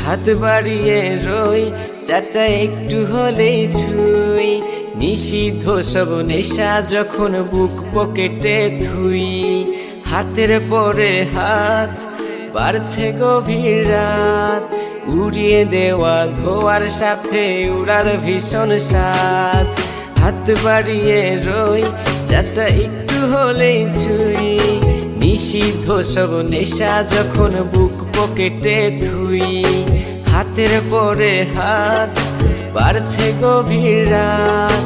হাত বাড়িয়ে রই চারটা একটু হলেই ছুঁই, নিষিদ্ধ সব নেশা যখন বুক পকেটে থুই। হাতের পরে হাত বাড়ছে গভীর রাত, উড়িয়ে দেওয়া ধোয়ার সাথে উড়ার ভীষণ স্বাদ। হাত বাড়িয়ে রই চারটা একটু হলেই ছুঁই, নিষিদ্ধ সব নেশা যখন বুক পকেটে থুই। হাতের পরে হাত বাড়ছে গভীর রাত,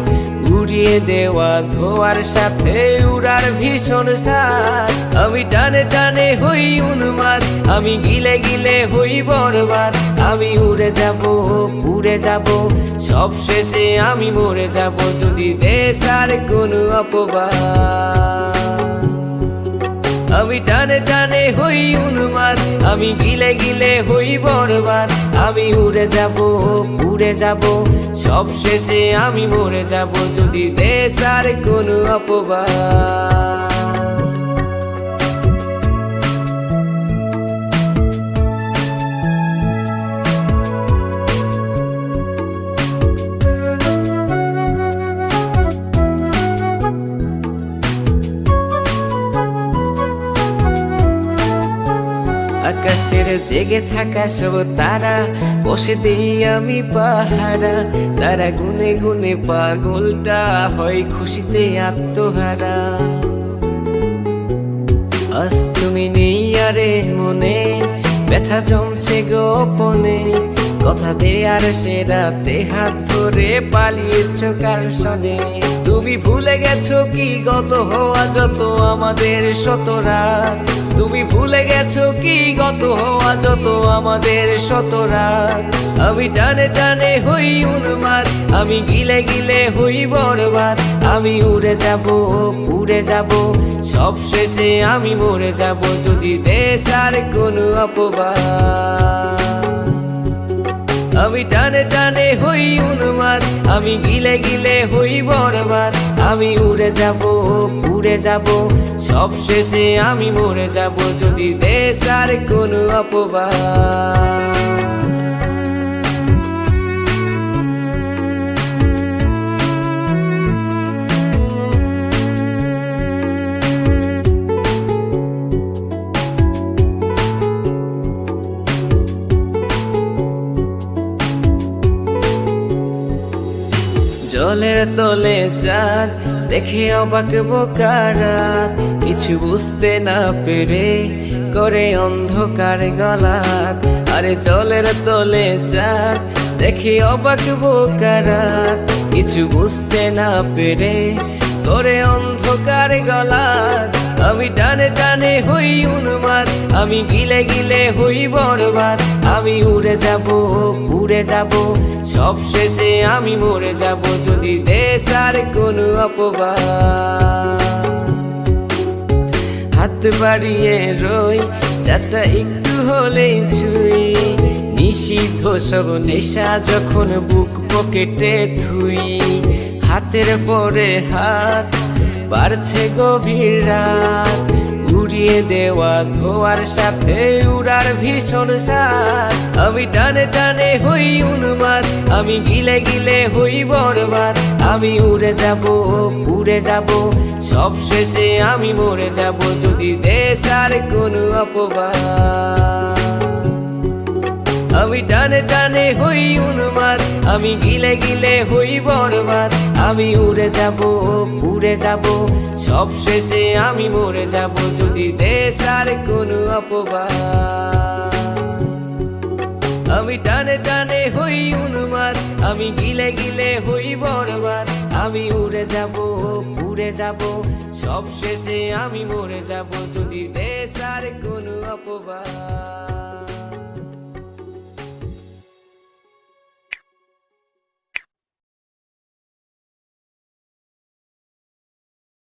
উড়িয়ে দেওয়া ধোয়ার সাথে উড়ার ভীষণ স্বাদ। আমি টানে টানে হই উন্মাদ, আমি গিলে গিলে হই বরবাদ। আমি উড়ে যাব পুড়ে যাব, সব শেষে আমি মরে যাব যদি দেশ আর কোনো অপবাদ। আমি টানে টানে হই উন্মাদ, আমি গিলে গিলে হই বরবাদ। আমি উড়ে যাব পুড়ে যাব, সব শেষে আমি মরে যাব যদি দেশ আর কোনো অপবাদ। আকাশের জেগে থাকা সব তারা বসে দিই আমি পাহারা। তারা গুনে গুনে পাগলটা হয় খুশিতে আত্মহারা। আজ তুমি নেই আরে মনে, ব্যথা জমছে গোপনে। কথা দে আর সে রাতে হাত ধরে পালিয়েছ কার সনে। তুমি ভুলে গেছো কি গত হওয়া যত আমাদের শত রাত। তুমি ভুলে গেছো কি গত হওয়া যত আমাদের শত রাত। আমি টানে টানে হই উন্মাদ, আমি গিলে গিলে হই বরবাদ। আমি উড়ে যাব পুড়ে যাব, সব শেষে আমি মরে যাব যদি দেশ আর কোনো অপবাদ। আমি টানে টানে হই উন্মাদ, আমি গিলে গিলে হই বরবাদ। আমি উড়ে যাব পুড়ে যাব, সব শেষে আমি মরে যাব যদি দেশ আর কোনো অপবাদ। জলের তলে চাঁদ দেখে অবাক বোকারাত, কিছু বুঝতে না পেরে করে অন্ধকার গলাত। আরে জলের তলে চাঁদ দেখে অবাক বোকারাত, কিছু বুঝতে না পেরে করে অন্ধকার গলাত। আমি টানে টানে হই উন্মাদ, আমি গিলে গিলে হই বরবাদ। আমি উড়ে যাব পুড়ে যাব, সব শেষে আমি মরে যাব যদি দেশ আর কোনো অপবাদ। হাত বাড়িয়ে রই চারটা একটু হলেই ছুঁই, নিষিদ্ধ সব নেশা যখন বুক পকেটে থুই। হাতের পরে হাত বাড়ছে গভীর রাত, উড়িয়ে দেওয়া ধোয়ার সাথে উড়ার ভীষণ স্বাদ। আমি টানে টানে হই উন্মাদ, আমি গিলে গিলে হই বরবাদ। আমি উড়ে যাব পুড়ে যাব, সব শেষে আমি মরে যাব যদি দেশ আর কোনো অপবাদ। আমি টানে টানে হই উন্মাদ, আমি গিলে গিলে হই বরবাদ। আমি উড়ে যাব পুড়ে যাব, সব শেষে আমি মরে যাব যদি দেশ আর কোনো অপবাদ। আমি টানে টানে হই উন্মাদ, আমি গিলে গিলে হই বরবাদ। আমি উড়ে যাব পুড়ে যাব, সব শেষে আমি মরে যাব যদি দেশ আর কোনো অপবাদ।